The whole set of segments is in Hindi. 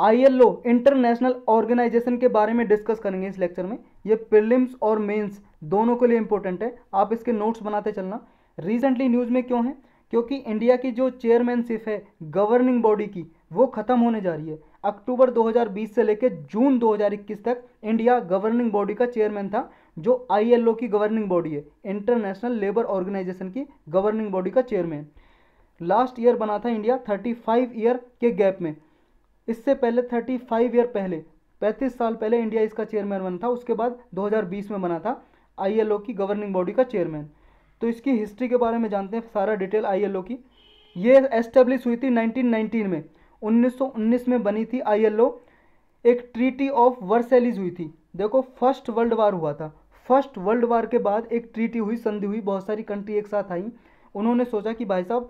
ILO इंटरनेशनल ऑर्गेनाइजेशन के बारे में डिस्कस करेंगे इस लेक्चर में। ये प्रीलिम्स और मेंस दोनों के लिए इंपॉर्टेंट है, आप इसके नोट्स बनाते चलना। रिसेंटली न्यूज़ में क्यों है? क्योंकि इंडिया की जो चेयरमैनशिप है गवर्निंग बॉडी की वो ख़त्म होने जा रही है। अक्टूबर 2020 से लेकर जून 2021 तक इंडिया गवर्निंग बॉडी का चेयरमैन था, जो ILO की गवर्निंग बॉडी है, इंटरनेशनल लेबर ऑर्गेनाइजेशन की गवर्निंग बॉडी का चेयरमैन। लास्ट ईयर बना था इंडिया 35 ईयर के गैप में। इससे पहले 35 ईयर पहले 35 साल पहले इंडिया इसका चेयरमैन बना था। उसके बाद 2020 में बना था ILO की गवर्निंग बॉडी का चेयरमैन। तो इसकी हिस्ट्री के बारे में जानते हैं सारा डिटेल ILO की। ये एस्टेब्लिश हुई थी 1919 में। 1919 में बनी थी ILO। एक ट्रीटी ऑफ वर्सेलिस हुई थी। देखो फर्स्ट वर्ल्ड वार हुआ था, फर्स्ट वर्ल्ड वार के बाद एक ट्रीटी हुई, संधि हुई, बहुत सारी कंट्री एक साथ आई। उन्होंने सोचा कि भाई साहब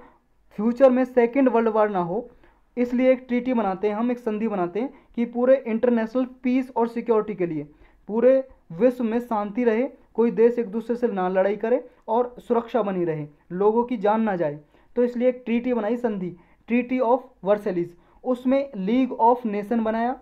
फ्यूचर में सेकेंड वर्ल्ड वार ना हो, इसलिए एक ट्रीटी बनाते हैं, हम एक संधि बनाते हैं कि पूरे इंटरनेशनल पीस और सिक्योरिटी के लिए, पूरे विश्व में शांति रहे, कोई देश एक दूसरे से ना लड़ाई करे और सुरक्षा बनी रहे, लोगों की जान ना जाए। तो इसलिए एक ट्रीटी बनाई, संधि, ट्रीटी ऑफ वर्सेलिस। उसमें लीग ऑफ नेशन बनाया।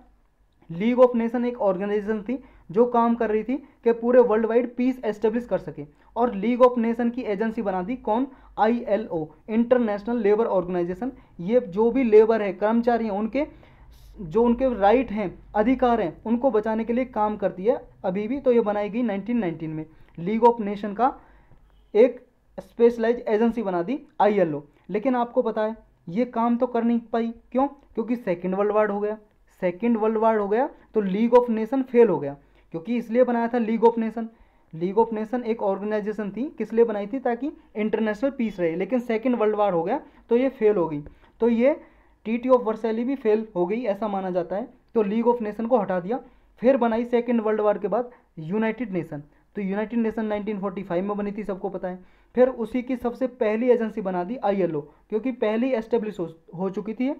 लीग ऑफ नेशन एक ऑर्गेनाइजेशन थी जो काम कर रही थी कि पूरे वर्ल्ड वाइड पीस एस्टेब्लिश कर सके, और लीग ऑफ नेशन की एजेंसी बना दी कौन? ILO, international labour organisation. ये जो भी लेबर है, कर्मचारी हैं, उनके जो उनके राइट हैं, अधिकार हैं, उनको बचाने के लिए काम करती है अभी भी। तो ये बनाई गई 1919 में। लीग ऑफ नेशन का एक स्पेशलाइज एजेंसी बना दी ILO। लेकिन आपको पता है ये काम तो कर नहीं पाई। क्यों? क्योंकि सेकेंड वर्ल्ड वार हो गया। सेकेंड वर्ल्ड वार हो गया तो लीग ऑफ नेशन फेल हो गया। क्योंकि इसलिए बनाया था league of nation. League of nation एक ऑर्गेनाइजेशन थी, किस लिए बनाई थी? ताकि इंटरनेशनल पीस रहे। लेकिन सेकेंड वर्ल्ड वार हो गया तो ये फेल हो गई। तो ये ट्रीटी ऑफ वर्सेली भी फेल हो गई, ऐसा माना जाता है। तो लीग ऑफ नेशन को हटा दिया। फिर बनाई सेकेंड वर्ल्ड वार के बाद यूनाइटेड नेशन। तो यूनाइटेड नेशन 1945 में बनी थी, सबको पता है। फिर उसी की सबसे पहली एजेंसी बना दी ILO, क्योंकि पहली एस्टेब्लिश हो चुकी थी।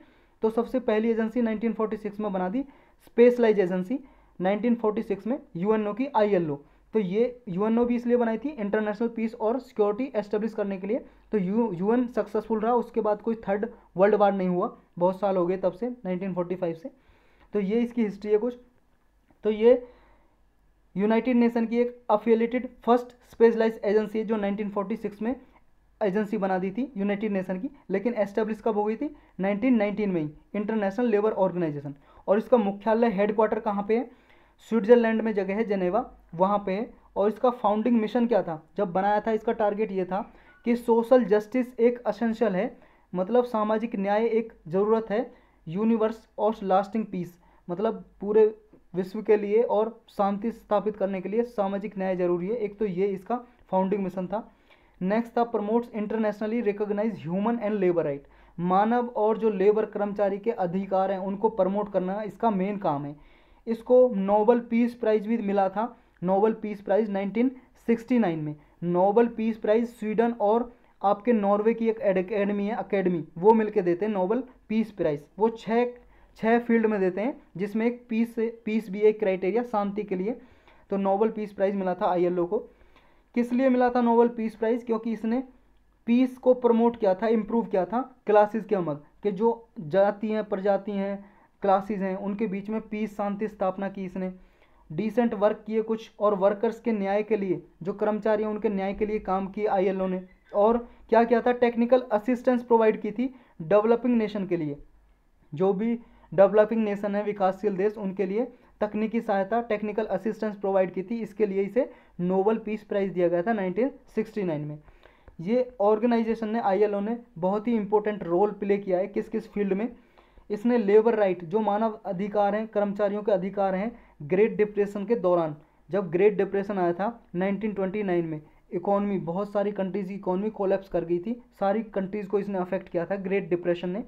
तो सबसे पहली एजेंसी 1946 में बना दी, स्पेशलाइज एजेंसी 1946 में UNO की ILO। तो ये UNO भी इसलिए बनाई थी इंटरनेशनल पीस और सिक्योरिटी एस्टेब्लिश करने के लिए। तो UN सक्सेसफुल रहा। उसके बाद कोई थर्ड वर्ल्ड वार नहीं हुआ, बहुत साल हो गए तब से, 1945 से। तो ये इसकी हिस्ट्री है कुछ। तो ये यूनाइटेड नेशन की एक अफिलिएटेड फर्स्ट स्पेशलाइज एजेंसी है जो 1946 में एजेंसी बना दी थी यूनाइटेड नेशन की। लेकिन एस्टेब्लिश कब हो गई थी? 1919 में ही, इंटरनेशनल लेबर ऑर्गेनाइजेशन। और इसका मुख्यालय, हेडक्वार्टर कहाँ पे है? स्विट्जरलैंड में जगह है, जेनेवा, वहाँ पे है। और इसका फाउंडिंग मिशन क्या था जब बनाया था? इसका टारगेट ये था कि सोशल जस्टिस एक असेंशियल है, मतलब सामाजिक न्याय एक ज़रूरत है, यूनिवर्स और लास्टिंग पीस, मतलब पूरे विश्व के लिए और शांति स्थापित करने के लिए सामाजिक न्याय जरूरी है। एक तो ये इसका फाउंडिंग मिशन था। नेक्स्ट था promotes internationally recognize human and labour right. मानव और जो लेबर कर्मचारी के अधिकार हैं उनको प्रमोट करना इसका मेन काम है। इसको नोबल पीस प्राइज भी मिला था, नोबल पीस प्राइज 1969 में। नोबल पीस प्राइज स्वीडन और आपके नॉर्वे की एक एकेडमी है, अकेडमी, वो मिलके देते हैं नोबल पीस प्राइज। वो छः फील्ड में देते हैं, जिसमें एक पीस भी एक क्राइटेरिया, शांति के लिए। तो नोबल पीस प्राइज मिला था ILO को। किस लिए मिला था नोबल पीस प्राइज? क्योंकि इसने पीस को प्रमोट किया था, इम्प्रूव किया था क्लासेस के अमल कि जो जाति हैं, प्रजाति हैं, क्लासेस हैं, उनके बीच में पीस, शांति स्थापना की इसने। डिसेंट वर्क किए कुछ, और वर्कर्स के न्याय के लिए, जो कर्मचारी हैं उनके न्याय के लिए काम किए ILO ने। और क्या किया था? टेक्निकल असिस्टेंस प्रोवाइड की थी डेवलपिंग नेशन के लिए। जो भी डेवलपिंग नेशन है, विकासशील देश, उनके लिए तकनीकी सहायता, टेक्निकल असिस्टेंस प्रोवाइड की थी। इसके लिए इसे नोबल पीस प्राइज़ दिया गया था 1969 में। ये ऑर्गेनाइजेशन ने, ILO ने बहुत ही इंपॉर्टेंट रोल प्ले किया है। किस किस फील्ड में? इसने लेबर राइट, जो मानव अधिकार हैं, कर्मचारियों के अधिकार हैं, ग्रेट डिप्रेशन के दौरान, जब ग्रेट डिप्रेशन आया था 1929 में, इकॉनमी, बहुत सारी कंट्रीज़ की इकॉनमी कोलैप्स कर गई थी, सारी कंट्रीज़ को इसने अफेक्ट किया था ग्रेट डिप्रेशन ने।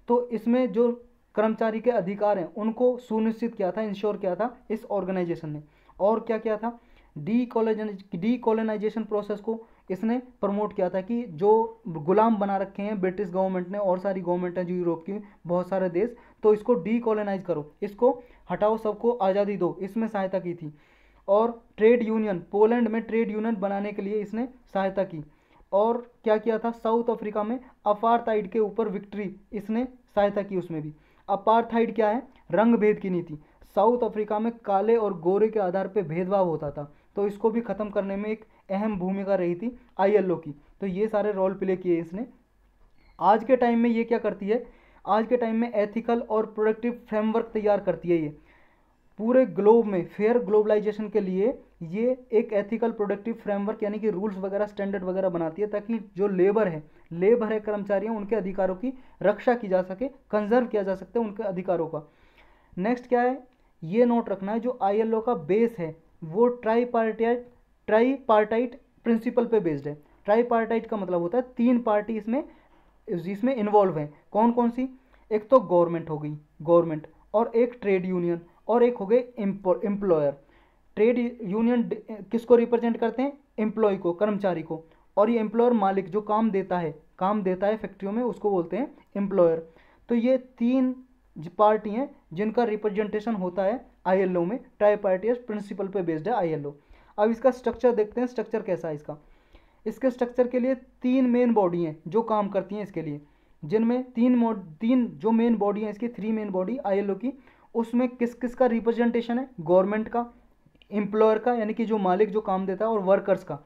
तो इसमें जो कर्मचारी के अधिकार हैं उनको सुनिश्चित किया था, इंश्योर किया था इस ऑर्गेनाइजेशन ने। और क्या किया था? डीकोलोनाइजेशन प्रोसेस को इसने प्रमोट किया था कि जो गुलाम बना रखे हैं ब्रिटिश गवर्नमेंट ने और सारी गवर्नमेंट है जो यूरोप की, बहुत सारे देश, तो इसको डीकोलोनाइज करो, इसको हटाओ, सबको आज़ादी दो, इसमें सहायता की थी। और ट्रेड यूनियन, पोलैंड में ट्रेड यूनियन बनाने के लिए इसने सहायता की। और क्या किया था? साउथ अफ्रीका में अपार्थाइड के ऊपर विक्ट्री, इसने सहायता की उसमें भी। अपार्थाइड क्या है? रंग भेद की नीति। साउथ अफ्रीका में काले और गोरे के आधार पर भेदभाव होता था, तो इसको भी खत्म करने में एक अहम भूमिका रही थी आईएलओ की। तो ये सारे रोल प्ले किए इसने। आज के टाइम में ये क्या करती है? आज के टाइम में एथिकल और प्रोडक्टिव फ्रेमवर्क तैयार करती है। ये पूरे ग्लोब में फेयर ग्लोबलाइजेशन के लिए ये एक एथिकल प्रोडक्टिव फ्रेमवर्क यानी कि रूल्स वगैरह स्टैंडर्ड वगैरह बनाती है, ताकि जो लेबर है कर्मचारी हैं, उनके अधिकारों की रक्षा की जा सके, कंजर्व किया जा सकता है उनके अधिकारों का। नेक्स्ट क्या है? ये नोट रखना है, जो आईएलओ का बेस है वो ट्राईपार्टाइट प्रिंसिपल पे बेस्ड है। ट्राईपार्टाइट का मतलब होता है 3 पार्टी इसमें इन्वॉल्व हैं। कौन कौन सी? एक तो गवर्नमेंट हो गई, गवर्नमेंट, और एक ट्रेड यूनियन, और एक हो गए एम्प्लॉयर। ट्रेड यूनियन किसको रिप्रेजेंट करते हैं? एम्प्लॉय को, कर्मचारी को। और ये एम्प्लॉयर मालिक जो काम देता है फैक्ट्रियों में, उसको बोलते हैं एम्प्लॉयर। तो ये 3 पार्टी हैं जिनका रिप्रेजेंटेशन होता है आईएलओ में। ट्राईपार्टाइट प्रिंसिपल पे बेस्ड है आईएलओ। अब इसका स्ट्रक्चर देखते हैं, स्ट्रक्चर कैसा है इसका। इसके स्ट्रक्चर के लिए 3 मेन बॉडी हैं जो काम करती हैं इसके लिए, जिनमें 3 जो मेन बॉडी हैं इसकी, 3 मेन बॉडी आईएलओ की। उसमें किस किस का रिप्रेजेंटेशन है? गवर्नमेंट का, एम्प्लॉयर का यानी कि जो मालिक जो काम देता है, और वर्कर्स का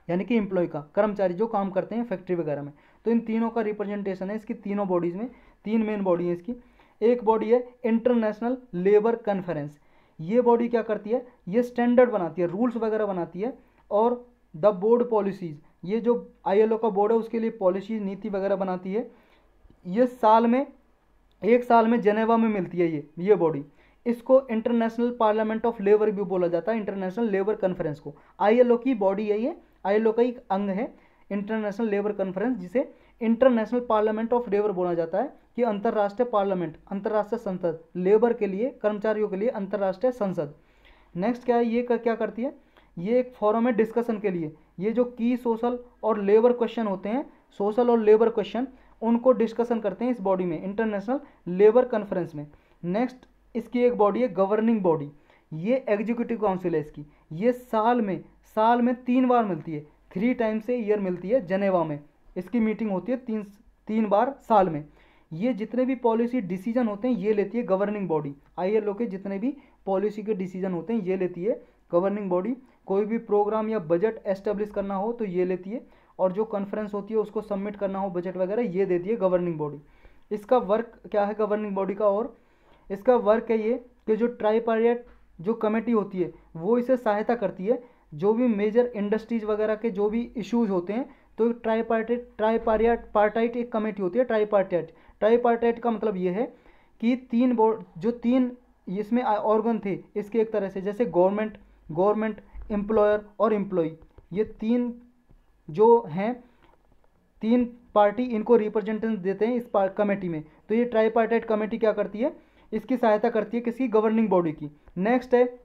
यानी कि एम्प्लॉय का, कर्मचारी जो काम करते हैं फैक्ट्री वगैरह में। तो इन तीनों का रिप्रेजेंटेशन है इसकी तीनों बॉडीज़ में। 3 मेन बॉडी है इसकी। एक बॉडी है इंटरनेशनल लेबर कॉन्फ्रेंस। ये बॉडी क्या करती है? ये स्टैंडर्ड बनाती है, रूल्स वगैरह बनाती है। और द बोर्ड पॉलिसीज़, ये जो आईएलओ का बोर्ड है उसके लिए पॉलिसीज, नीति वगैरह बनाती है। ये एक साल में जेनेवा में मिलती है ये बॉडी। इसको इंटरनेशनल पार्लियामेंट ऑफ लेबर भी बोला जाता है, इंटरनेशनल लेबर कॉन्फ्रेंस को। आईएलओ की बॉडी है ये, आईएलओ का एक अंग है इंटरनेशनल लेबर कॉन्फ्रेंस, जिसे इंटरनेशनल पार्लियामेंट ऑफ लेबर बोला जाता है, कि अंतर्राष्ट्रीय पार्लियामेंट, अंतर्राष्ट्रीय संसद, लेबर के लिए, कर्मचारियों के लिए अंतर्राष्ट्रीय संसद। नेक्स्ट क्या है? ये क्या करती है? ये एक फोरम है डिस्कशन के लिए। ये जो की सोशल और लेबर क्वेश्चन होते हैं, सोशल और लेबर क्वेश्चन, उनको डिस्कशन करते हैं इस बॉडी में, इंटरनेशनल लेबर कॉन्फ्रेंस में। नेक्स्ट इसकी एक बॉडी है गवर्निंग बॉडी। ये एग्जीक्यूटिव काउंसिल है इसकी। ये साल में 3 बार मिलती है, 3 टाइम्स ए ईयर मिलती है जेनेवा में। इसकी मीटिंग होती है 3 बार साल में। ये जितने भी पॉलिसी डिसीजन होते हैं ये लेती है गवर्निंग बॉडी। आईएलओ के जितने भी पॉलिसी के डिसीजन होते हैं ये लेती है गवर्निंग बॉडी। कोई भी प्रोग्राम या बजट एस्टेब्लिश करना हो तो ये लेती है, और जो कॉन्फ्रेंस होती है उसको सबमिट करना हो बजट वगैरह, ये देती है गवर्निंग बॉडी। इसका वर्क क्या है गवर्निंग बॉडी का? और इसका वर्क है ये कि जो ट्राईपार्टाइट जो कमेटी होती है वो इसे सहायता करती है, जो भी मेजर इंडस्ट्रीज वगैरह के जो भी इश्यूज होते हैं, तो ट्राईपार्टाइट एक कमेटी होती है। ट्राईपार्टाइट का मतलब ये है कि 3 इसमें ऑर्गन थे इसके, एक तरह से जैसे गवर्नमेंट, एम्प्लॉयर और एम्प्लॉय, ये 3 जो हैं 3 पार्टी, इनको रिप्रेजेंटेशन देते हैं इस कमेटी में। तो ये ट्राईपार्टाइट कमेटी क्या करती है? इसकी सहायता करती है किसी गवर्निंग बॉडी की। नेक्स्ट है,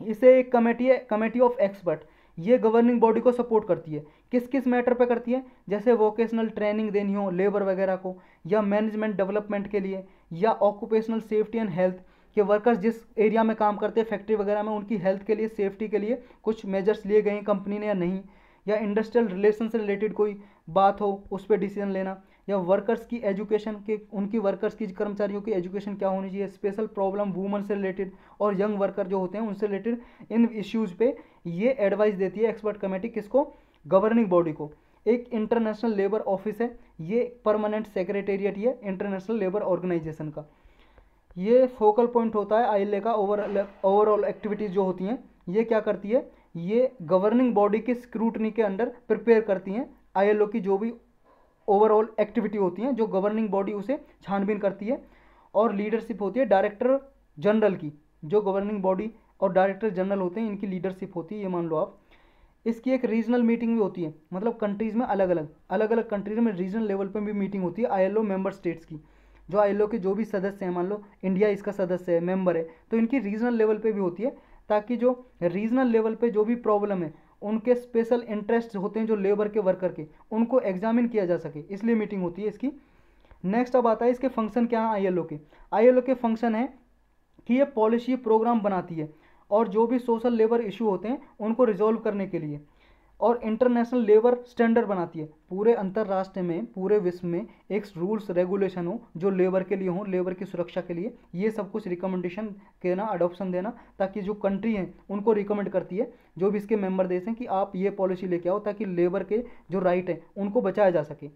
इसे एक कमेटी है, कमेटी ऑफ एक्सपर्ट। ये गवर्निंग बॉडी को सपोर्ट करती है। किस किस मैटर पे करती है? जैसे वोकेशनल ट्रेनिंग देनी हो लेबर वगैरह को, या मैनेजमेंट डेवलपमेंट के लिए, या ऑक्यूपेशनल सेफ्टी एंड हेल्थ, कि वर्कर्स जिस एरिया में काम करते हैं फैक्ट्री वगैरह में, उनकी हेल्थ के लिए, सेफ्टी के लिए कुछ मेजर्स लिए गए हैं कंपनी ने या नहीं, या इंडस्ट्रियल रिलेशन से रिलेटेड कोई बात हो उस पर डिसीजन लेना, या वर्कर्स की एजुकेशन के, उनकी वर्कर्स की, कर्मचारियों की एजुकेशन क्या होनी चाहिए, स्पेशल प्रॉब्लम वूमन से रिलेटेड और यंग वर्कर जो होते हैं उनसे रिलेटेड, इन इश्यूज़ पे ये एडवाइस देती है एक्सपर्ट कमेटी। किसको? गवर्निंग बॉडी को। एक इंटरनेशनल लेबर ऑफिस है, ये परमानेंट सेक्रेटेरिएट है इंटरनेशनल लेबर ऑर्गेनाइजेशन का। ये फोकल पॉइंट होता है आईएलओ का। ओवरऑल एक्टिविटीज़ जो होती हैं ये क्या करती है? ये गवर्निंग बॉडी के स्क्रूटनी के अंडर प्रिपेयर करती हैं आईएलओ की जो भी ओवरऑल एक्टिविटी होती हैं, जो गवर्निंग बॉडी उसे छानबीन करती है। और लीडरशिप होती है डायरेक्टर जनरल की। जो गवर्निंग बॉडी और डायरेक्टर जनरल होते हैं इनकी लीडरशिप होती है, ये मान लो आप। इसकी एक रीजनल मीटिंग भी होती है, मतलब कंट्रीज़ में अलग अलग कंट्रीज़ में रीजनल लेवल पर भी मीटिंग होती है आईएलओ मेंबर स्टेट्स की। जो आईएलओ के जो भी सदस्य हैं, मान लो इंडिया इसका सदस्य है, मेंबर है, तो इनकी रीजनल लेवल पे भी होती है, ताकि जो रीजनल लेवल पे जो भी प्रॉब्लम है, उनके स्पेशल इंटरेस्ट होते हैं जो लेबर के, वर्कर के, उनको एग्जामिन किया जा सके, इसलिए मीटिंग होती है इसकी। नेक्स्ट अब आता है इसके फंक्शन क्या है आईएलओ के। आईएलओ के फंक्शन है कि ये पॉलिसी प्रोग्राम बनाती है, और जो भी सोशल लेबर इशू होते हैं उनको रिजॉल्व करने के लिए और इंटरनेशनल लेबर स्टैंडर्ड बनाती है। पूरे अंतर्राष्ट्रीय में, पूरे विश्व में एक रूल्स रेगुलेशन हो जो लेबर के लिए हो, लेबर की सुरक्षा के लिए, ये सब कुछ रिकमेंडेशन के ना अडॉप्शन देना, ताकि जो कंट्री हैं उनको रिकमेंड करती है, जो भी इसके मेंबर देश हैं, कि आप ये पॉलिसी लेके आओ ताकि लेबर के जो राइट हैं उनको बचाया जा सके।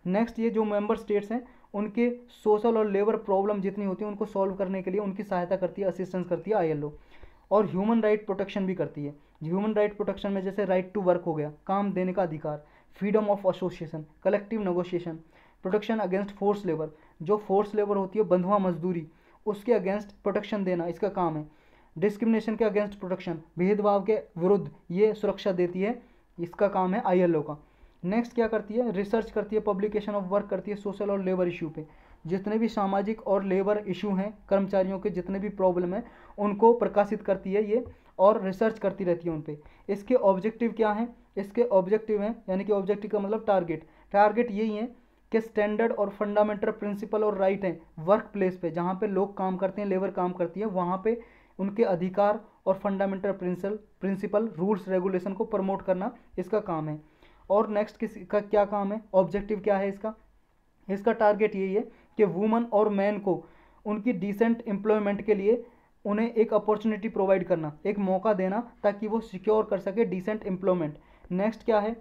नेक्स्ट, ये जो मेंबर स्टेट्स हैं उनके सोशल और लेबर प्रॉब्लम जितनी होती है उनको सॉल्व करने के लिए उनकी सहायता करती है, असिस्टेंस करती है ILO। और ह्यूमन राइट प्रोटेक्शन भी करती है। ह्यूमन राइट प्रोटेक्शन में जैसे राइट टू वर्क हो गया, काम देने का अधिकार, freedom of association, collective negotiation, protection against force labour, जो फोर्स लेबर होती है बंधुआ मजदूरी, उसके अगेंस्ट प्रोटेक्शन देना इसका काम है। डिस्क्रिमिनेशन के अगेंस्ट प्रोटेक्शन, भेदभाव के विरुद्ध ये सुरक्षा देती है, इसका काम है ILO का। नेक्स्ट क्या करती है, रिसर्च करती है, पब्लिकेशन ऑफ वर्क करती है सोशल और लेबर इशू पे, जितने भी सामाजिक और लेबर इशू हैं, कर्मचारियों के जितने भी प्रॉब्लम है उनको प्रकाशित करती है ये, और रिसर्च करती रहती है उन पे। इसके ऑब्जेक्टिव क्या हैं, इसके ऑब्जेक्टिव हैं, यानी कि ऑब्जेक्टिव का मतलब टारगेट, टारगेट यही है कि स्टैंडर्ड और फंडामेंटल प्रिंसिपल और राइट हैं वर्क प्लेस पे, जहाँ पे लोग काम करते हैं, लेबर काम करती है, वहाँ पे उनके अधिकार और फंडामेंटल प्रिंसिपल रूल्स रेगुलेशन को प्रमोट करना इसका काम है। और नेक्स्ट किसी का क्या काम है, ऑब्जेक्टिव क्या है इसका, इसका टारगेट यही है कि वुमन और मैन को उनकी डिसेंट एम्प्लॉयमेंट के लिए उन्हें एक अपॉर्चुनिटी प्रोवाइड करना, एक मौका देना, ताकि वो सिक्योर कर सके डिसेंट एम्प्लॉयमेंट। नेक्स्ट क्या है,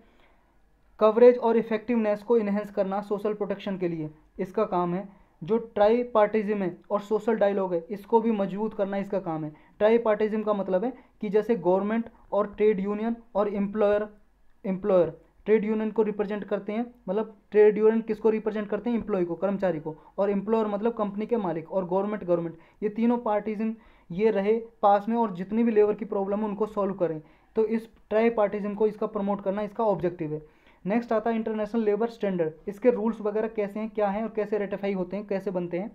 कवरेज और इफेक्टिवनेस को इन्हेंस करना सोशल प्रोटेक्शन के लिए, इसका काम है। जो ट्राई पार्टिज्म है और सोशल डायलॉग है इसको भी मजबूत करना इसका काम है। ट्राई पार्टिज्म का मतलब है कि जैसे गवर्नमेंट और ट्रेड यूनियन और एम्प्लॉयर ट्रेड यूनियन को रिप्रेजेंट करते हैं, मतलब ट्रेड यूनियन किसको रिप्रेजेंट करते हैं, एम्प्लॉय को, कर्मचारी को, और एम्प्लॉयर मतलब कंपनी के मालिक, और गवर्नमेंट, ये तीनों पार्टीजन ये रहे पास में और जितनी भी लेबर की प्रॉब्लम है उनको सॉल्व करें। तो इस ट्राई पार्टीजन को इसका प्रमोट करना इसका ऑब्जेक्टिव है। नेक्स्ट आता है इंटरनेशनल लेबर स्टैंडर्ड, इसके रूल्स वगैरह कैसे हैं, क्या हैं और कैसे रेटिफाई होते हैं, कैसे बनते हैं।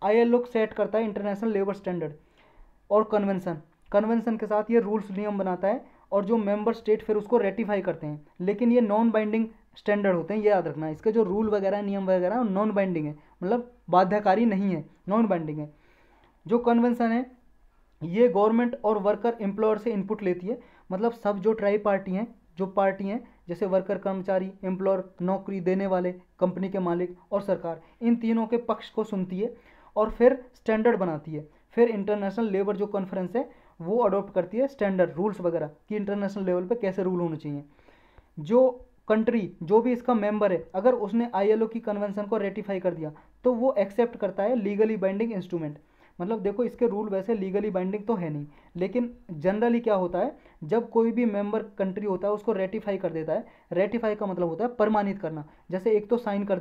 ILO सेट करता है इंटरनेशनल लेबर स्टैंडर्ड और कन्वेंशन के साथ ये रूल्स नियम बनाता है, और जो मेंबर स्टेट फिर उसको रेटिफाई करते हैं। लेकिन ये नॉन बाइंडिंग स्टैंडर्ड होते हैं, ये याद रखना है, इसके जो रूल वगैरह नियम वगैरह नॉन बाइंडिंग है, मतलब बाध्यकारी नहीं है, नॉन बाइंडिंग है। जो कन्वेंशन है ये गवर्नमेंट और वर्कर एम्प्लॉयर से इनपुट लेती है, मतलब सब जो ट्राई पार्टी हैं, जो पार्टी हैं जैसे वर्कर कर्मचारी, एम्प्लॉयर नौकरी देने वाले, कंपनी के मालिक और सरकार, इन तीनों के पक्ष को सुनती है और फिर स्टैंडर्ड बनाती है। फिर इंटरनेशनल लेबर जो कॉन्फ्रेंस है वो अडॉप्ट करती है स्टैंडर्ड रूल्स वगैरह कि इंटरनेशनल लेवल पे कैसे रूल होने चाहिए। जो कंट्री जो भी इसका मेंबर है अगर उसने ILO की कन्वेंशन को रेटिफाई कर दिया तो वो एक्सेप्ट करता है लीगली बाइंडिंग इंस्ट्रूमेंट। मतलब देखो इसके रूल वैसे लीगली बाइंडिंग तो है नहीं, लेकिन जनरली क्या होता है, जब कोई भी मेंबर कंट्री होता है उसको रेटिफाई कर देता है। रेटिफाई का मतलब होता है प्रमाणित करना, जैसे एक तो साइन कर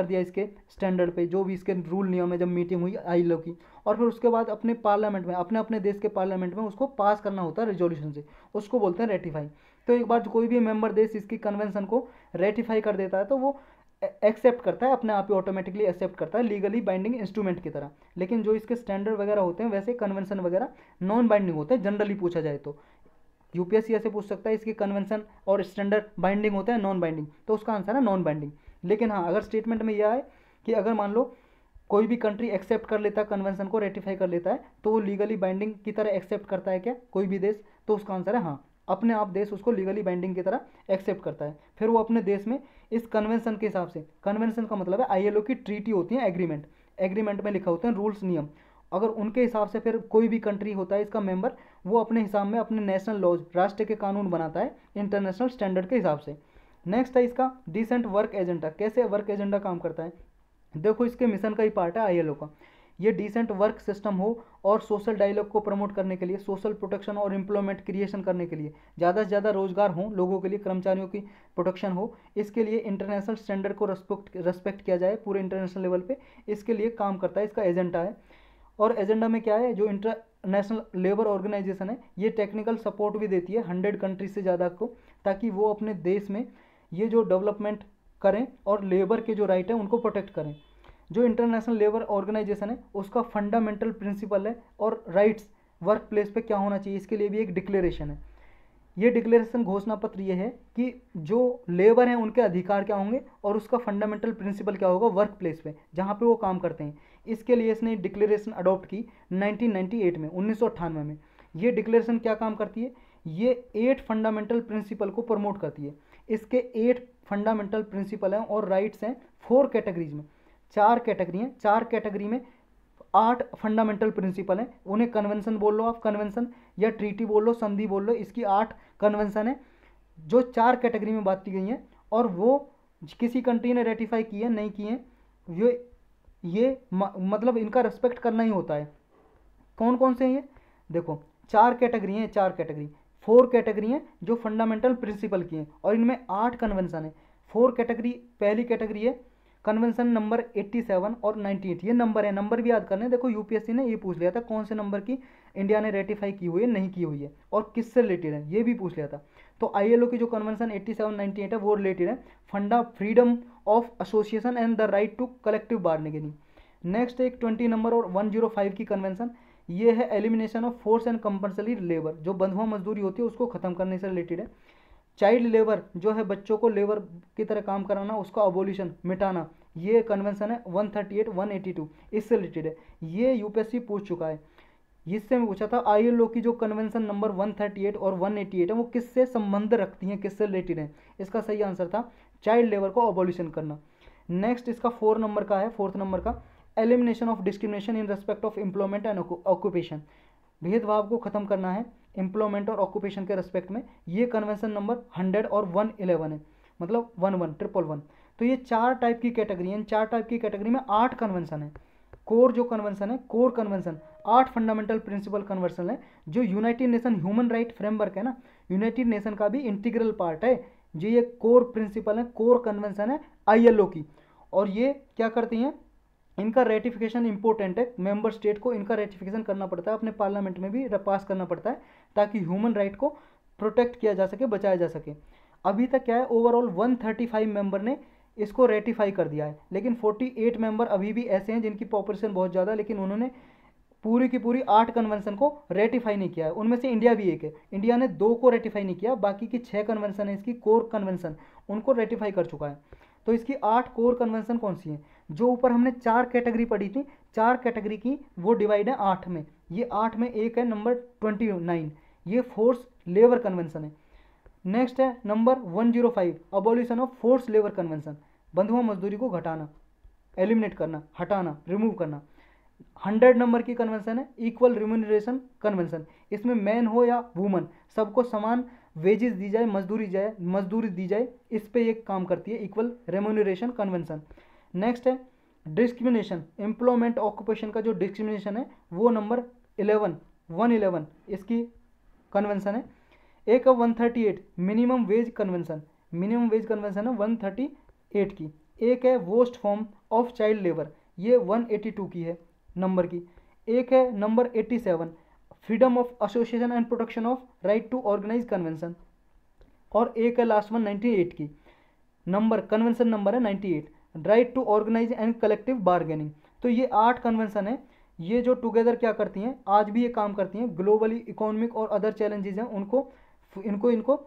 दिया इसके स्टैंडर्ड पे, जो भी इसके रूल नियम है, जब मीटिंग हुई ILO की, और फिर उसके बाद अपने पार्लियामेंट में, अपने अपने देश के पार्लियामेंट में उसको पास करना होता है रेजोल्यूशन से, उसको बोलते हैं रेटिफाई। तो एक बार कोई भी मेंबर देश इसकी कन्वेंशन को रेटिफाई कर देता है तो वो एक्सेप्ट करता है, अपने आप ही ऑटोमेटिकली एक्सेप्ट करता है लीगली बाइंडिंग इंस्ट्रूमेंट की तरह। लेकिन जो इसके स्टैंडर्ड वगैरह होते हैं वैसे कन्वेंशन वगैरह नॉन बाइंडिंग होते हैं, जनरली पूछा जाए तो। UPSC ऐसे पूछ सकता है इसकी कन्वेंशन और स्टैंडर्ड बाइंडिंग होते हैं नॉन बाइंडिंग, तो उसका आंसर है नॉन बाइंडिंग। लेकिन हाँ, अगर स्टेटमेंट में यह आए कि अगर मान लो कोई भी कंट्री एक्सेप्ट कर लेता है, कन्वेंशन को रेटिफाई कर लेता है, तो वो लीगली बाइंडिंग की तरह एक्सेप्ट करता है क्या कोई भी देश, तो उसका आंसर है हाँ, अपने आप देश उसको लीगली बाइंडिंग की तरह एक्सेप्ट करता है। फिर वो अपने देश में इस कन्वेंशन के हिसाब से, कन्वेंशन का मतलब है ILO की ट्रीटी होती है, एग्रीमेंट में लिखा होते हैं रूल्स नियम, अगर उनके हिसाब से फिर कोई भी कंट्री होता है इसका मेंबर, वो अपने हिसाब में अपने नेशनल लॉज, राष्ट्र के कानून बनाता है इंटरनेशनल स्टैंडर्ड के हिसाब से। नेक्स्ट है इसका डिसेंट वर्क एजेंडा। कैसे वर्क एजेंडा काम करता है, देखो इसके मिशन का ही पार्ट है ILO का। ये डिसेंट वर्क सिस्टम हो और सोशल डायलॉग को प्रमोट करने के लिए, सोशल प्रोटेक्शन और एम्प्लॉयमेंट क्रिएशन करने के लिए, ज़्यादा से ज़्यादा रोजगार हो लोगों के लिए, कर्मचारियों की प्रोटेक्शन हो, इसके लिए इंटरनेशनल स्टैंडर्ड को रेस्पेक्ट किया जाए पूरे इंटरनेशनल लेवल पे, इसके लिए काम करता है, इसका एजेंडा है। और एजेंडा में क्या है, जो इंटरनेशनल लेबर ऑर्गेनाइजेशन है ये टेक्निकल सपोर्ट भी देती है 100 कंट्रीज से ज़्यादा को, ताकि वो अपने देश में ये जो डेवलपमेंट करें और लेबर के जो राइट है उनको प्रोटेक्ट करें। जो इंटरनेशनल लेबर ऑर्गेनाइजेशन है उसका फंडामेंटल प्रिंसिपल है और राइट्स वर्क प्लेस पे क्या होना चाहिए, इसके लिए भी एक डिक्लेरेशन है। ये डिक्लेरेशन घोषणा पत्र ये है कि जो लेबर हैं उनके अधिकार क्या होंगे और उसका फंडामेंटल प्रिंसिपल क्या होगा वर्क प्लेस पे जहाँ पे वो काम करते हैं। इसके लिए इसने डिक्लेरेशन अडॉप्ट की 1998 में, 1998 में। ये डिक्लेरेशन क्या काम करती है, ये 8 फंडामेंटल प्रिंसिपल को प्रमोट करती है। इसके 8 फंडामेंटल प्रिंसिपल हैं और राइट्स हैं 4 कैटेगरीज में, 4 कैटेगरी हैं, 4 कैटेगरी में 8 फंडामेंटल प्रिंसिपल हैं। उन्हें कन्वेंशन बोल लो आप, कन्वेंशन या ट्रीटी बोल लो, संधि बोल लो, इसकी 8 कन्वेंशन है जो 4 कैटेगरी में बांटी गई हैं और वो किसी कंट्री ने रेटिफाई की है नहीं की है, ये मतलब इनका रेस्पेक्ट करना ही होता है। कौन कौन से हैं ये देखो, 4 कैटेगरी हैं, 4 कैटेगरी, 4 कैटेगरी हैं जो फंडामेंटल प्रिंसिपल की हैं और इनमें 8 कन्वेंशन है। 4 कैटेगरी, पहली कैटेगरी है कन्वेंशन नंबर 87 और 98, ये नंबर है, नंबर भी याद करने। देखो यूपीएससी ने ये पूछ लिया था कौन से नंबर की इंडिया ने रेटिफाई की हुई है नहीं की हुई है और किससे रिलेटेड है, ये भी पूछ लिया था। तो आईएलओ की जो कन्वेंशन 87 98 है वो रिलेटेड है funda freedom of association and the right to collective bargaining. Next एक 20 नंबर और 105 की कन्वेंशन, ये है elimination of force and compulsory labour, जो बंधुआ मजदूरी होती है उसको खत्म करने से रिलेटेड है। चाइल्ड लेबर जो है बच्चों को लेबर की तरह काम कराना, उसका अबोलिशन मिटाना, ये कन्वेंशन है 138 182, इससे रिलेटेड है। ये यूपीएससी पूछ चुका है, इससे मैं पूछा था आईएलओ की जो कन्वेंशन नंबर 138 और 188 है वो किससे संबंध रखती हैं, किससे रिलेटेड है। इसका सही आंसर था चाइल्ड लेबर को अबोलिशन करना। नेक्स्ट इसका 4 नंबर का है, 4th नंबर का, elimination of discrimination in respect of employment and occupation, भेदभाव को खत्म करना है एम्प्लॉयमेंट और ऑक्यूपेशन के रेस्पेक्ट में। ये कन्वेंशन नंबर 100 और 111 है, मतलब 11111। तो ये 4 टाइप की कैटेगरी है, इन 4 टाइप की कैटेगरी में 8 कन्वेंशन है। कोर जो कन्वेंशन है, core convention 8 fundamental principle convention है जो United nation human right framework है ना, यूनाइटेड नेशन का भी इंटीग्रल पार्ट है। जो ये कोर प्रिंसिपल है, कोर कन्वेंशन है आईएलओ की, और ये क्या करती हैं, इनका रेटिफिकेशन इंपॉर्टेंट है, मेंबर स्टेट को इनका रेटिफिकेशन करना पड़ता है, अपने पार्लियामेंट में भी पास करना पड़ता है ताकि ह्यूमन राइट को प्रोटेक्ट किया जा सके, बचाया जा सके। अभी तक क्या है, ओवरऑल 135 मेंबर ने इसको रेटिफाई कर दिया है, लेकिन 48 मेंबर अभी भी ऐसे हैं जिनकी पॉपुलेशन बहुत ज़्यादा, लेकिन उन्होंने पूरी की पूरी 8 कन्वेंशन को रेटिफाई नहीं किया है। उनमें से इंडिया भी एक है, इंडिया ने 2 को रेटिफाई नहीं किया, बाकी की 6 कन्वेंशन है इसकी कोर कन्वेंशन, उनको रेटिफाई कर चुका है। तो इसकी 8 कोर कन्वेंशन कौन सी हैं, जो ऊपर हमने 4 कैटेगरी पढ़ी थी, 4 कैटेगरी की वो डिवाइड है 8 में। ये 8 में एक है नंबर 29, ये फोर्स लेबर कन्वेंशन है। नेक्स्ट है number 105, abolition of force labour convention, बंधुआ मजदूरी को घटाना, एलिमिनेट करना, हटाना, रिमूव करना। 100 नंबर की कन्वेंशन है इक्वल रिम्यूनरेशन कन्वेंशन, इसमें मैन हो या वुमन सबको समान वेजेस दी जाए, मजदूरी दी जाए, इस पे ये काम करती है इक्वल रेम्यूनरेशन कन्वेंशन। नेक्स्ट है डिस्क्रिमिनेशन, एम्प्लॉयमेंट ऑक्यूपेशन का जो डिस्क्रिमिनेशन है वो नंबर 111 इसकी कन्वेंशन है। एक है 138 minimum wage convention, minimum wage convention है 138 की। एक है worst form of child labour, ये 182 की है नंबर की। एक है number 87 freedom of association and protection of right to organise convention, और एक है लास्ट वन 98 की नंबर, कन्वेंशन नंबर है 98 right to organise and collective bargaining. तो ये 8 कन्वेंशन है, ये जो टुगेदर क्या करती हैं, आज भी ये काम करती हैं, ग्लोबली इकोनॉमिक और अदर चैलेंजेस हैं इनको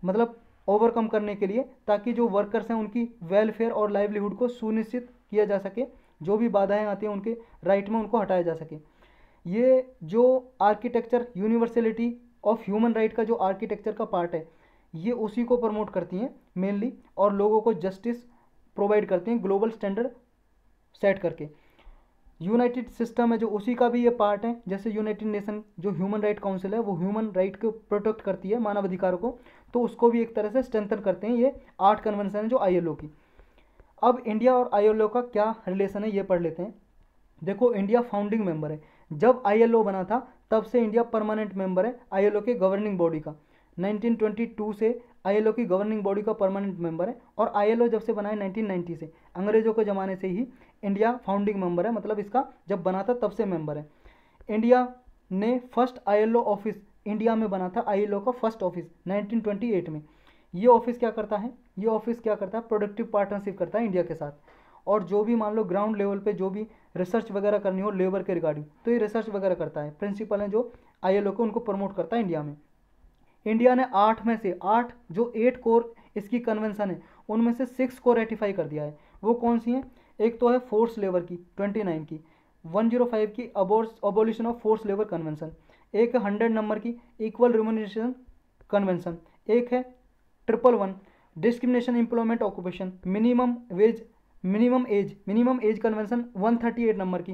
मतलब ओवरकम करने के लिए, ताकि जो वर्कर्स हैं उनकी वेलफेयर और लाइवलीहुड को सुनिश्चित किया जा सके, जो भी बाधाएं आती हैं उनके राइट में उनको हटाया जा सके। ये जो architecture universality of human right का जो आर्किटेक्चर का पार्ट है, ये उसी को प्रमोट करती हैं मेनली, और लोगों को जस्टिस प्रोवाइड करते हैं ग्लोबल स्टैंडर्ड सेट करके। यूनाइटेड सिस्टम है जो उसी का भी ये पार्ट है, जैसे यूनाइटेड नेशन जो ह्यूमन राइट काउंसिल है वो ह्यूमन राइट को प्रोटेक्ट करती है, मानव अधिकारों को, तो उसको भी एक तरह से स्ट्रेंथन करते हैं ये 8 कन्वेंशन है जो आईएलओ की। अब इंडिया और आईएलओ का क्या रिलेशन है ये पढ़ लेते हैं। देखो इंडिया फाउंडिंग मेंबर है, जब आईएलओ बना था तब से इंडिया परमानेंट मेंबर है आईएलओ के गवर्निंग बॉडी का। 1922 से आईएलओ की गवर्निंग बॉडी का परमानेंट मेंबर है, और आईएलओ जब से बना है 1990 से, अंग्रेजों के ज़माने से ही इंडिया फाउंडिंग मेंबर है, मतलब इसका जब बना था तब से मेंबर है। इंडिया ने फर्स्ट आईएलओ ऑफिस इंडिया में बना था, आईएलओ का फर्स्ट ऑफिस 1928 में। ये ऑफिस क्या करता है, ये ऑफिस क्या करता है, प्रोडक्टिव पार्टनरशिप करता है इंडिया के साथ, और जो भी मान लो ग्राउंड लेवल पे जो भी रिसर्च वगैरह करनी हो लेबर के रिगार्डिंग, तो ये रिसर्च वगैरह करता है। प्रिंसिपल हैं जो आईएलओ को, उनको प्रमोट करता है इंडिया में। इंडिया ने 8 में से 8 जो 8 कोर इसकी कन्वेंशन है उनमें से 6 को रेटिफाई कर दिया है। वो कौन सी हैं, एक तो है फोर्स लेबर की 29 की, 105 की abolition of force labour convention, एक है 100 नंबर की इक्वल रिम्यूनरेशन कन्वेंशन, एक है 111 discrimination employment occupation minimum age convention 138 number की,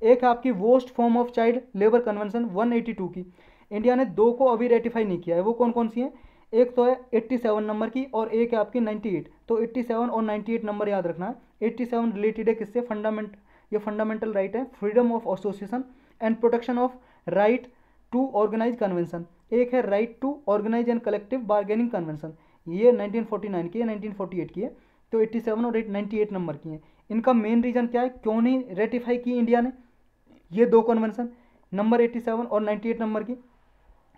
एक है आपकी worst form of child labour convention 182 की। इंडिया ने दो को अभी रेटिफाई नहीं किया है, वो कौन कौन सी हैं? एक तो है 87 नंबर की और एक है आपकी 98। तो 87 और 98 नंबर याद रखना है। 87 रिलेटेड है किससे? ये फंडामेंटल राइट है, freedom of association and protection of right to organise convention. एक है right to organise and collective bargaining convention, ये 1949 की है, 1948 की है। तो 87 और 98 नंबर की है। इनका मेन रीजन क्या है, क्यों नहीं रेटिफाई की इंडिया ने ये दो कन्वेंशन, नंबर 87 और 98 नंबर की?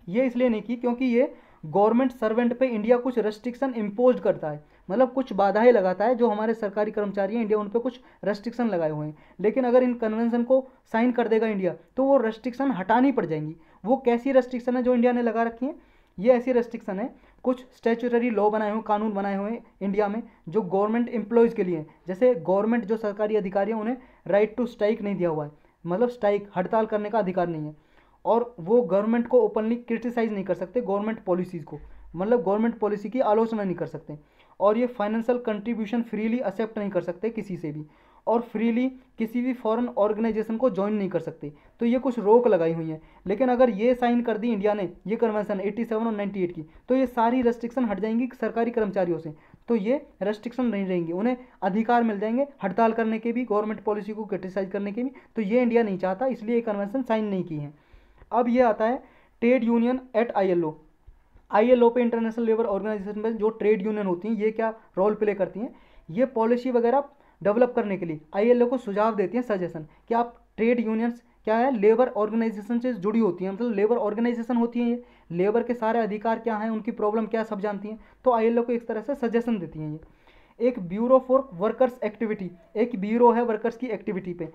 ये इसलिए नहीं की क्योंकि ये गवर्नमेंट सर्वेंट पे इंडिया कुछ रेस्ट्रिक्शन इम्पोज करता है, मतलब कुछ बाधाएं लगाता है। जो हमारे सरकारी कर्मचारी हैं इंडिया, उन पर कुछ रेस्ट्रिक्शन लगाए हुए हैं। लेकिन अगर इन कन्वेंशन को साइन कर देगा इंडिया तो वो रेस्ट्रिक्शन हटानी पड़ जाएंगी। वो कैसी रेस्ट्रिक्शन है जो इंडिया ने लगा रखी है? ये ऐसी रेस्ट्रिक्शन है, कुछ स्टैच्यूटरी लॉ बनाए हुए, कानून बनाए हुए हैं इंडिया में जो गवर्नमेंट एम्प्लॉयज़ के लिए हैं। जैसे गवर्नमेंट जो सरकारी अधिकारी हैं उन्हें राइट टू स्ट्राइक नहीं दिया हुआ है, मतलब स्ट्राइक हड़ताल करने का अधिकार नहीं है। और वो गवर्नमेंट को ओपनली क्रिटिसाइज नहीं कर सकते, गवर्नमेंट पॉलिसीज़ को, मतलब गवर्नमेंट पॉलिसी की आलोचना नहीं कर सकते। और ये फाइनेंशियल कंट्रीब्यूशन फ्रीली एक्सेप्ट नहीं कर सकते किसी से भी, और फ्रीली किसी भी फॉरेन ऑर्गेनाइजेशन को ज्वाइन नहीं कर सकते। तो ये कुछ रोक लगाई हुई हैं। लेकिन अगर ये साइन कर दी इंडिया ने, ये कन्वेंशन 87 और 98 की, तो ये सारी रेस्ट्रिक्शन हट जाएंगी सरकारी कर्मचारियों से। तो ये रेस्ट्रिक्शन नहीं रहेंगी, उन्हें अधिकार मिल जाएंगे हड़ताल करने के भी, गवर्नमेंट पॉलिसी को क्रिटिसाइज करने के भी। तो ये इंडिया नहीं चाहता, इसलिए ये कन्वेंशन साइन नहीं की है। अब ये आता है trade union at ILO। ILO पे, इंटरनेशनल लेबर ऑर्गेनाइजेशन में जो ट्रेड यूनियन होती हैं, ये क्या रोल प्ले करती हैं? ये पॉलिसी वगैरह डेवलप करने के लिए ILO को सुझाव देती हैं, सजेशन, कि आप ट्रेड यूनियंस क्या है, लेबर ऑर्गेनाइजेशन से जुड़ी होती हैं, मतलब लेबर ऑर्गेनाइजेशन होती हैं। ये लेबर के सारे अधिकार क्या हैं, उनकी प्रॉब्लम क्या, सब जानती हैं। तो ILO को एक तरह से सजेशन देती हैं ये। एक ब्यूरो फॉर वर्कर्स एक्टिविटी, एक ब्यूरो है वर्कर्स की एक्टिविटी पे,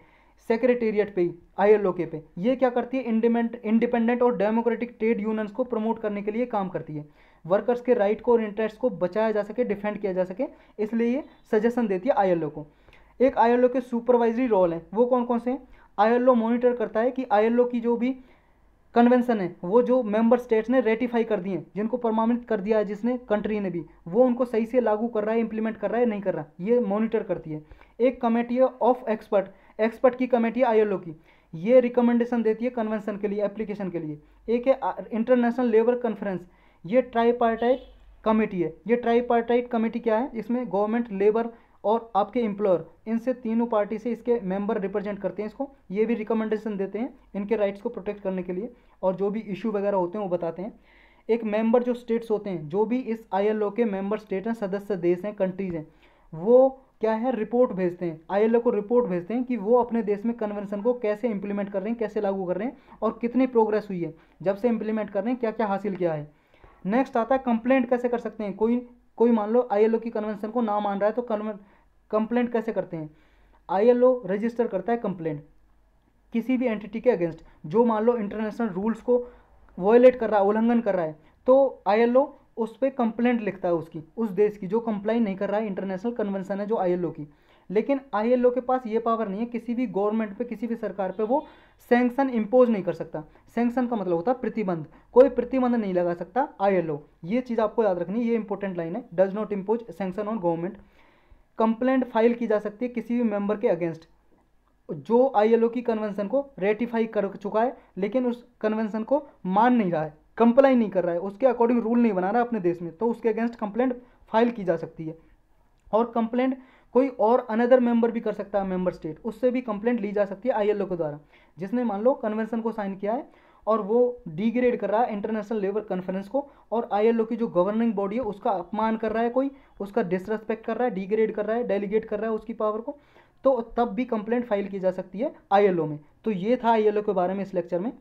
सेक्रेटेरिएट पे ही, ILO के पे। ये क्या करती है, इंडिपेंडेंट और डेमोक्रेटिक ट्रेड यूनियंस को प्रमोट करने के लिए काम करती है। वर्कर्स के राइट को और इंटरेस्ट को बचाया जा सके, डिफेंड किया जा सके, इसलिए ये सजेशन देती है ILO को। एक ILO के सुपरवाइजरी रोल हैं, वो कौन कौन से हैं? ILO मॉनिटर करता है कि ILO की जो भी कन्वेंशन है, वो जो मेंबर स्टेट्स ने रेटिफाई कर दिए हैं, जिनको प्रमाणित कर दिया है जिसने कंट्री ने भी, वो उनको सही से लागू कर रहा है, इंप्लीमेंट कर रहा है, नहीं कर रहा, ये मॉनिटर करती है। एक कमेटी ऑफ एक्सपर्ट की कमेटी ILO की, ये रिकमेंडेशन देती है कन्वेंशन के लिए, एप्लीकेशन के लिए। एक है इंटरनेशनल लेबर कॉन्फ्रेंस, ये ट्राईपार्टाइट कमेटी है। ये ट्राईपार्टाइट कमेटी क्या है? इसमें गवर्नमेंट, लेबर और आपके एम्प्लॉयर, इनसे तीनों पार्टी से इसके मेंबर रिप्रेजेंट करते हैं इसको। ये भी रिकमेंडेशन देते हैं इनके राइट्स को प्रोटेक्ट करने के लिए, और जो भी इशू वगैरह होते हैं वो बताते हैं। एक मेंबर जो स्टेट्स होते हैं, जो भी इस ILO के मेंबर स्टेट हैं, सदस्य देश हैं, कंट्रीज हैं, वो क्या है, रिपोर्ट भेजते हैं ILO को, रिपोर्ट भेजते हैं कि वो अपने देश में कन्वेंशन को कैसे इंप्लीमेंट कर रहे हैं, कैसे लागू कर रहे हैं, और कितनी प्रोग्रेस हुई है जब से इंप्लीमेंट कर रहे हैं, क्या क्या हासिल किया है। नेक्स्ट आता है कंप्लेंट कैसे कर सकते हैं। कोई मान लो ILO की कन्वेंशन को ना मान रहा है, तो कंप्लेंट कैसे करते हैं? ILO रजिस्टर करता है कंप्लेंट किसी भी एंटिटी के अगेंस्ट जो मान लो इंटरनेशनल रूल्स को वायलेट कर रहा है, उल्लंघन कर रहा है, तो ILO उस पर कंप्लेंट लिखता है, उसकी, उस देश की जो कंप्लाई नहीं कर रहा है इंटरनेशनल कन्वेंशन है जो ILO की। लेकिन ILO के पास ये पावर नहीं है, किसी भी गवर्नमेंट पे, किसी भी सरकार पे वो सैंक्शन इम्पोज नहीं कर सकता। सैंक्शन का मतलब होता है प्रतिबंध, कोई प्रतिबंध नहीं लगा सकता ILO। ये चीज़ आपको याद रखनी है, ये इंपॉर्टेंट लाइन है, does not impose sanction on government. Complaint file की जा सकती है किसी भी मेंबर के अगेंस्ट जो ILO की कन्वेंशन को रेटिफाई कर चुका है, लेकिन उस कन्वेंशन को मान नहीं रहा है, कंप्लाई नहीं कर रहा है, उसके अकॉर्डिंग रूल नहीं बना रहा है अपने देश में, तो उसके अगेंस्ट कंप्लेंट फाइल की जा सकती है। और कंप्लेंट कोई और अनदर मेंबर भी कर सकता है, मेंबर स्टेट, उससे भी कंप्लेंट ली जा सकती है ILO के द्वारा, जिसने मान लो कन्वेंशन को साइन किया है और वो डिग्रेड कर रहा है इंटरनेशनल लेबर कॉन्फ्रेंस को, और ILO की जो गवर्निंग बॉडी है उसका अपमान कर रहा है, कोई उसका डिसरेस्पेक्ट कर रहा है, डिग्रेड कर रहा है, डेलीगेट कर रहा है उसकी पावर को, तो तब भी कंप्लेंट फाइल की जा सकती है ILO में। तो ये था ILO के बारे में इस लेक्चर में।